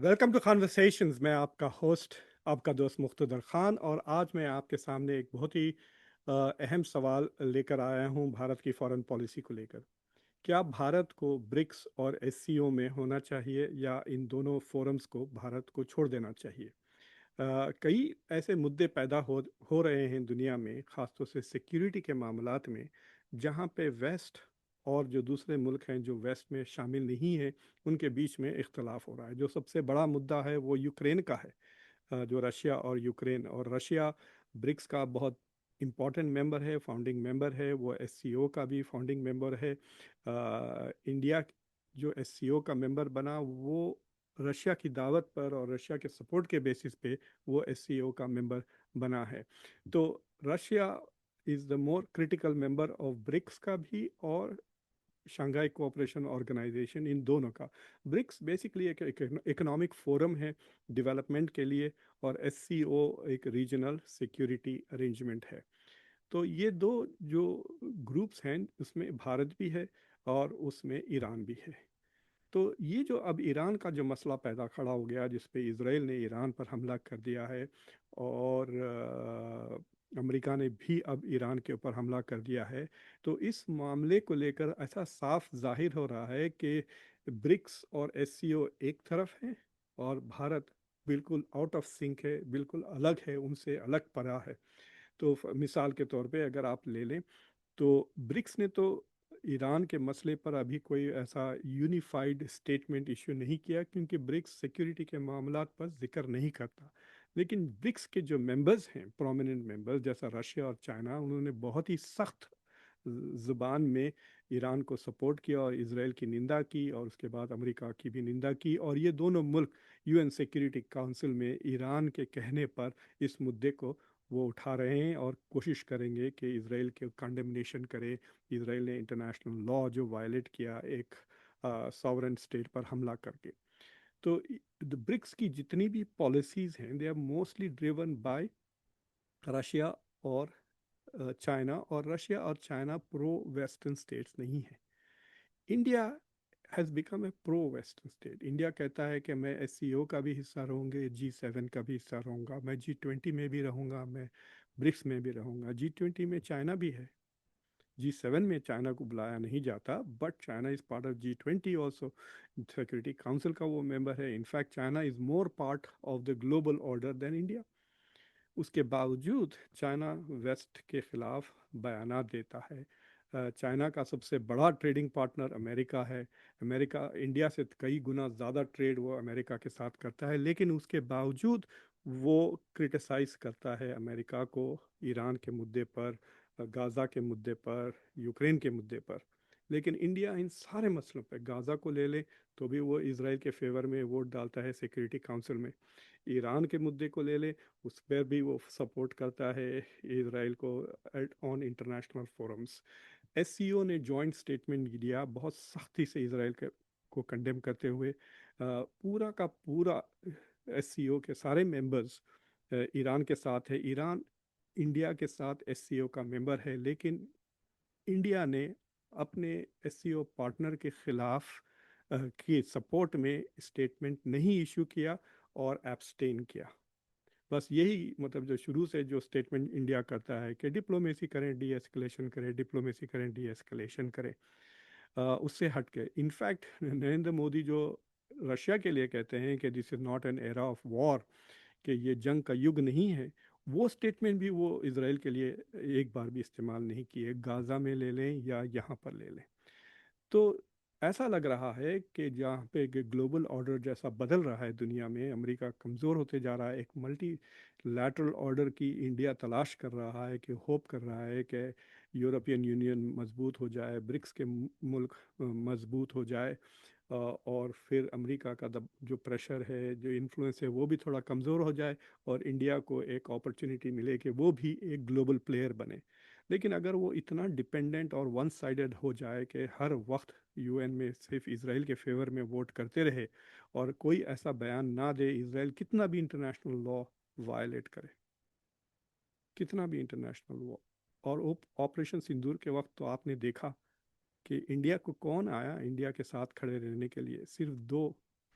Welcome to conversations. मैं आपका host, आपका दोस्त मुख्तदर ख़ान, और आज मैं आपके सामने एक बहुत ही अहम सवाल लेकर आया हूं भारत की फॉरेन पॉलिसी को लेकर। क्या भारत को ब्रिक्स और एससीओ में होना चाहिए या इन दोनों फोरम्स को भारत को छोड़ देना चाहिए? कई ऐसे मुद्दे पैदा हो रहे हैं दुनिया में, ख़ासतौर से सिक्योरिटी के मामलात में, जहां पे वेस्ट और जो दूसरे मुल्क हैं जो वेस्ट में शामिल नहीं हैं, उनके बीच में इख्तलाफ हो रहा है। जो सबसे बड़ा मुद्दा है वो यूक्रेन का है। जो रशिया और यूक्रेन, और रशिया ब्रिक्स का बहुत इम्पॉर्टेंट मेंबर है, फाउंडिंग मेंबर है, वो एससीओ का भी फाउंडिंग मेंबर है। इंडिया जो एससीओ का मेंबर बना वो रशिया की दावत पर और रशिया के सपोर्ट के बेसिस पे वो एससीओ का मेंबर बना है। तो Russia is the more critical member of BRICS का भी, और शंघाई कोऑपरेशन ऑर्गेनाइजेशन, इन दोनों का। ब्रिक्स बेसिकली एक इकोनॉमिक फोरम है डेवलपमेंट के लिए, और एससीओ एक रीजनल सिक्योरिटी अरेंजमेंट है। तो ये दो जो ग्रुप्स हैं उसमें भारत भी है और उसमें ईरान भी है। तो ये जो अब ईरान का जो मसला पैदा खड़ा हो गया, जिस पे इसराइल ने ईरान पर हमला कर दिया है, और अमेरिका ने भी अब ईरान के ऊपर हमला कर दिया है। तो इस मामले को लेकर ऐसा साफ जाहिर हो रहा है कि ब्रिक्स और एससीओ एक तरफ है, और भारत बिल्कुल आउट ऑफ सिंक है, बिल्कुल अलग है, उनसे अलग पड़ा है। तो मिसाल के तौर पे अगर आप ले लें, तो ब्रिक्स ने तो ईरान के मसले पर अभी कोई ऐसा यूनिफाइड स्टेटमेंट इशू नहीं किया, क्योंकि ब्रिक्स सिक्योरिटी के मामलात पर जिक्र नहीं करता। लेकिन ब्रिक्स के जो मेंबर्स हैं, प्रोमिनेंट मेंबर्स, जैसा रशिया और चाइना, उन्होंने बहुत ही सख्त ज़ुबान में ईरान को सपोर्ट किया और इसराइल की निंदा की, और उसके बाद अमेरिका की भी निंदा की। और ये दोनों मुल्क यूएन सिक्योरिटी काउंसिल में ईरान के कहने पर इस मुद्दे को वो उठा रहे हैं, और कोशिश करेंगे कि इसराइल के कंडेमनेशन करे। इसराइल ने इंटरनेशनल लॉ जो वायलेट किया एक सॉवरेन स्टेट पर हमला करके। तो द ब्रिक्स की जितनी भी पॉलिसीज़ हैं, they are mostly driven by Russia और चाइना, और रशिया और चाइना प्रो वेस्टर्न स्टेट्स नहीं है। India has become a pro western state. India कहता है कि मैं एससीओ का भी हिस्सा रहूँगा, G7 का भी हिस्सा रहूँगा, मैं G20 में भी रहूँगा, मैं ब्रिक्स में भी रहूँगा। G20 में चाइना भी है, G7 में चाइना को बुलाया नहीं जाता, but China is part of G20 also. Security council का वो मेंबर है। In fact China is more part of the global order than India. उसके बावजूद चाइना वेस्ट के ख़िलाफ़ बयानात देता है। चाइना का सबसे बड़ा ट्रेडिंग पार्टनर अमेरिका है। अमेरिका इंडिया से कई गुना ज़्यादा ट्रेड वो अमेरिका के साथ करता है, लेकिन उसके बावजूद वो क्रिटिसाइज़ करता है अमेरिका को ईरान के मुद्दे पर, गाज़ा के मुद्दे पर, यूक्रेन के मुद्दे पर। लेकिन इंडिया इन सारे मसलों पर, गाज़ा को ले लें तो भी वो इसराइल के फेवर में वोट डालता है सिक्योरिटी काउंसिल में। ईरान के मुद्दे को ले लें, उस पर भी वो सपोर्ट करता है इसराइल को ऑन इंटरनेशनल फोरम्स। एससीओ ने जॉइंट स्टेटमेंट दिया बहुत सख्ती से इसराइल को कंडेम करते हुए। पूरा का पूरा एससीओ के सारे मेंबर्स ईरान के साथ है। ईरान इंडिया के साथ एससीओ का मेंबर है, लेकिन इंडिया ने अपने एससीओ पार्टनर के खिलाफ की सपोर्ट में स्टेटमेंट नहीं इशू किया और एब्सटेन किया। बस यही, मतलब जो शुरू से जो स्टेटमेंट इंडिया करता है कि डिप्लोमेसी करें, डी एस्केलेशन करें, डिप्लोमेसी करें, डी एस्केलेशन करें, उससे हट के इनफैक्ट नरेंद्र मोदी जो रशिया के लिए कहते हैं कि this is not an era of war, कि ये जंग का युग नहीं है, वो स्टेटमेंट भी वो इसराइल के लिए एक बार भी इस्तेमाल नहीं किए, गाज़ा में ले लें या यहाँ पर ले लें। तो ऐसा लग रहा है कि जहाँ पे ग्लोबल ऑर्डर जैसा बदल रहा है दुनिया में, अमेरिका कमज़ोर होते जा रहा है, एक मल्टी लैटरल ऑर्डर की इंडिया तलाश कर रहा है, कि होप कर रहा है कि यूरोपियन यूनियन मजबूत हो जाए, ब्रिक्स के मुल्क मजबूत हो जाए, और फिर अमेरिका का जो प्रेशर है, जो इन्फ्लुएंस है, वो भी थोड़ा कमज़ोर हो जाए, और इंडिया को एक अपॉर्चुनिटी मिले कि वो भी एक ग्लोबल प्लेयर बने। लेकिन अगर वो इतना डिपेंडेंट और वन साइडेड हो जाए कि हर वक्त यूएन में सिर्फ इसराइल के फेवर में वोट करते रहे, और कोई ऐसा बयान ना दे, इसराइल कितना भी इंटरनेशनल लॉ वायलेट करे, कितना भी इंटरनेशनल लॉ। और ऑपरेशन सिंदूर के वक्त तो आपने देखा कि इंडिया को कौन आया इंडिया के साथ खड़े रहने के लिए? सिर्फ दो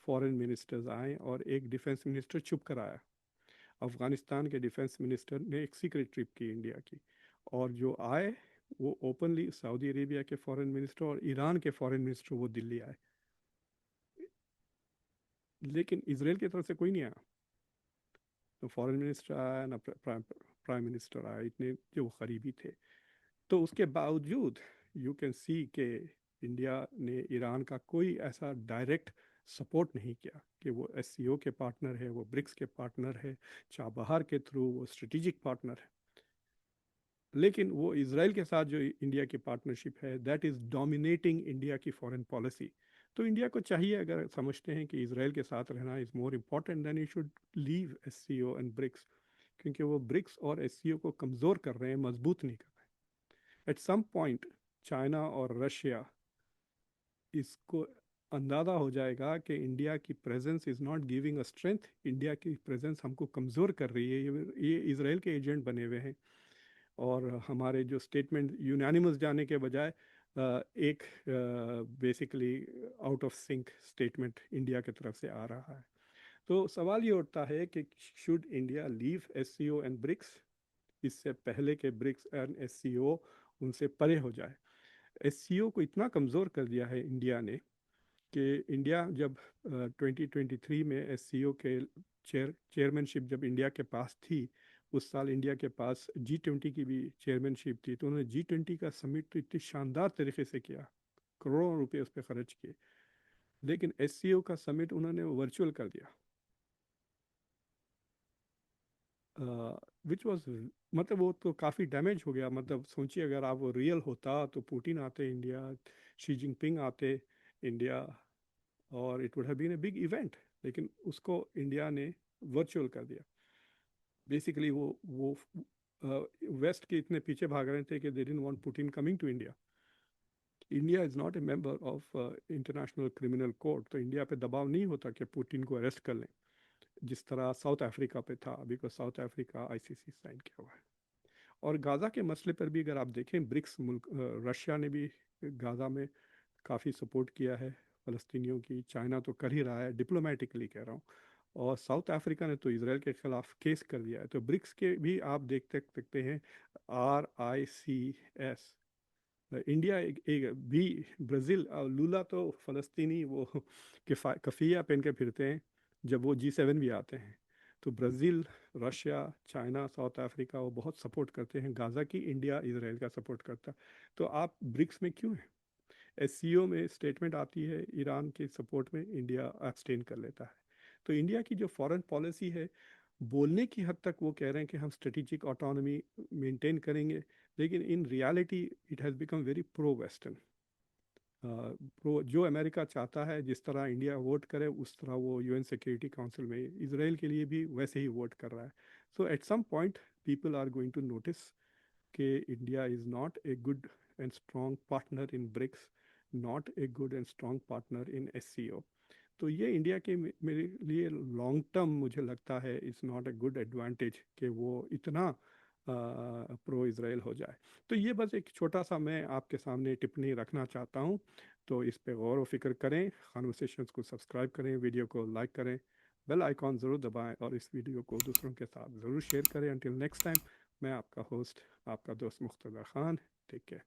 फॉरेन मिनिस्टर्स आए और एक डिफेंस मिनिस्टर चुप कराया। अफगानिस्तान के डिफेंस मिनिस्टर ने एक सीक्रेट ट्रिप की इंडिया की, और जो आए वो ओपनली सऊदी अरेबिया के फॉरेन मिनिस्टर और ईरान के फॉरेन मिनिस्टर वो दिल्ली आए, लेकिन इसराइल की तरफ से कोई नहीं आया। तो फॉरेन मिनिस्टर आया ना प्राइम मिनिस्टर आया, इतने जो करीबी थे। तो उसके बावजूद यू कैन सी कि इंडिया ने ईरान का कोई ऐसा डायरेक्ट सपोर्ट नहीं किया कि वो एससीओ के पार्टनर है, वो ब्रिक्स के पार्टनर है, चाबहार के थ्रू वो स्ट्रेटेजिक पार्टनर है। लेकिन वो इसराइल के साथ जो इंडिया की पार्टनरशिप है दैट इज़ डोमिनेटिंग इंडिया की फॉरेन पॉलिसी। तो इंडिया को चाहिए, अगर समझते हैं कि इसराइल के साथ रहना is more important, then you should leave SCO and BRICS, क्योंकि वो ब्रिक्स और एससीओ को कमज़ोर कर रहे हैं, मजबूत नहीं कर रहे हैं। एट सम पॉइंट चाइना और रशिया इसको अंदाज़ा हो जाएगा कि इंडिया की presence is not giving a strength, India की प्रेजेंस हमको कमज़ोर कर रही है, ये इसराइल के एजेंट बने हुए हैं। और हमारे जो स्टेटमेंट यूनानिमस जाने के बजाय एक basically out of sync statement India की तरफ से आ रहा है। तो सवाल ये उठता है कि should India leave SCO and BRICS, इससे पहले के ब्रिक्स एंड एससीओ उनसे परे हो जाए। एससीओ को इतना कमज़ोर कर दिया है इंडिया ने कि इंडिया जब 2023 में एससीओ के चेयरमैनशिप जब इंडिया के पास थी, उस साल इंडिया के पास G20 की भी चेयरमैनशिप थी, तो उन्होंने G20 का समिट तो इतनी शानदार तरीके से किया, करोड़ों रुपए उस पर खर्च किए, लेकिन एससीओ का समिट उन्होंने वर्चुअल कर दिया, विच वॉज, मतलब वो तो काफ़ी डैमेज हो गया। मतलब सोचिए अगर आप वो रियल होता तो पुतिन आते इंडिया, शी जिनपिंग आते इंडिया, और it would have been a big event, लेकिन उसको इंडिया ने वर्चुअल कर दिया। बेसिकली वो वेस्ट के इतने पीछे भाग रहे थे कि they didn't want Putin coming to India. India is not a member of international criminal court, तो इंडिया पे दबाव नहीं होता कि पुतिन को अरेस्ट कर लें, जिस तरह साउथ अफ्रीका पे था, because South Africa ICC sign किया हुआ है। और गाज़ा के मसले पर भी अगर आप देखें, ब्रिक्स मुल्क रशिया ने भी गाज़ा में काफ़ी सपोर्ट किया है फ़लस्तीनियों की, चाइना तो कर ही रहा है, डिप्लोमेटिकली कह रहा हूँ, और साउथ अफ्रीका ने तो इसराइल के खिलाफ केस कर दिया है। तो ब्रिक्स के भी आप देखते सकते हैं RICS, इंडिया एक भी, ब्राज़ील, लूला तो फ़लस्तीनी वो कफ़िया पहन के फिरते हैं जब वो G7 भी आते हैं। तो Brazil, Russia, China, south Africa वो बहुत सपोर्ट करते हैं गाज़ा की, इंडिया इसराइल का सपोर्ट करता है। तो आप ब्रिक्स में क्यों हैं? एससीओ में स्टेटमेंट आती है ईरान के सपोर्ट में, इंडिया एब्सटेन कर लेता है। तो इंडिया की जो फॉरेन पॉलिसी है, बोलने की हद तक वो कह रहे हैं कि हम स्ट्रेटेजिक ऑटोनॉमी मेंटेन करेंगे, लेकिन in reality it has become very pro western. Pro जो अमेरिका चाहता है, जिस तरह इंडिया वोट करे उस तरह वो यूएन सिक्योरिटी काउंसिल में इसराइल के लिए भी वैसे ही वोट कर रहा है। So at some point people are going to notice कि India is not a good and strong partner in BRICS, not a good and strong partner in SCO. तो ये इंडिया के मेरे लिए लॉन्ग टर्म मुझे लगता है it's not a good advantage कि वो इतना प्रो इसराइल हो जाए। तो ये बस एक छोटा सा मैं आपके सामने टिप्पणी रखना चाहता हूँ। तो इस पे गौर व फिक्र करें, कन्वर्सेशंस को सब्सक्राइब करें, वीडियो को लाइक करें, बेल आइकॉन ज़रूर दबाएं, और इस वीडियो को दूसरों के साथ ज़रूर शेयर करें। अंटिल नेक्स्ट टाइम, मैं आपका होस्ट, आपका दोस्त मुख्तदर खान, टेक केयर।